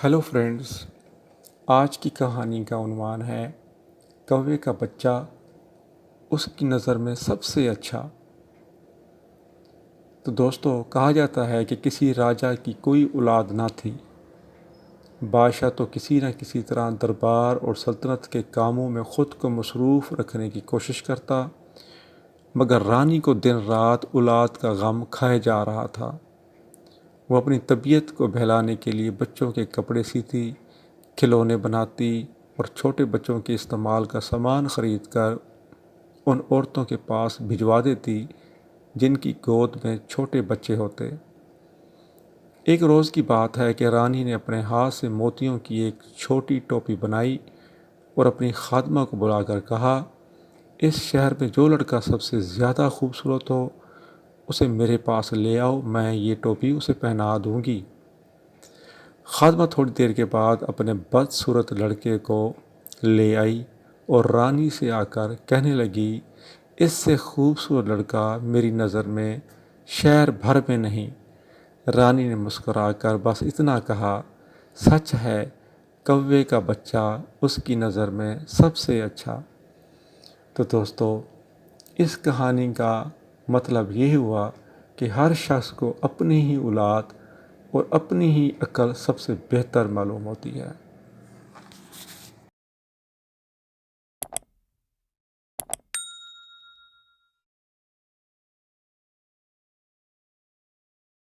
Hello friends, آج کی کہانی کا عنوان ہے کوے کا بچہ اس کی نظر میں سب سے اچھا۔ تو دوستو، کہا جاتا ہے کہ کسی راجا کی کوئی اولاد نہ تھی۔ بادشاہ تو کسی نہ کسی طرح دربار اور سلطنت کے کاموں میں خود کو مصروف رکھنے کی کوشش کرتا، مگر رانی کو دن رات اولاد کا غم کھائے جا رہا تھا۔ وہ اپنی طبیعت کو بہلانے کے لیے بچوں کے کپڑے سیتی، کھلونے بناتی اور چھوٹے بچوں کے استعمال کا سامان خرید کر ان عورتوں کے پاس بھجوا دیتی جن کی گود میں چھوٹے بچے ہوتے۔ ایک روز کی بات ہے کہ رانی نے اپنے ہاتھ سے موتیوں کی ایک چھوٹی ٹوپی بنائی اور اپنی خادمہ کو بلا کر کہا، اس شہر میں جو لڑکا سب سے زیادہ خوبصورت ہو اسے میرے پاس لے آؤ، میں یہ ٹوپی اسے پہنا دوں گی۔ خادمہ تھوڑی دیر کے بعد اپنے بدصورت لڑکے کو لے آئی اور رانی سے آ کر کہنے لگی، اس سے خوبصورت لڑکا میری نظر میں شہر بھر میں نہیں۔ رانی نے مسکرا کر بس اتنا کہا، سچ ہے، کوے کا بچہ اس کی نظر میں سب سے اچھا۔ تو دوستو، اس کہانی کا مطلب یہ ہوا کہ ہر شخص کو اپنی ہی اولاد اور اپنی ہی عقل سب سے بہتر معلوم ہوتی ہے۔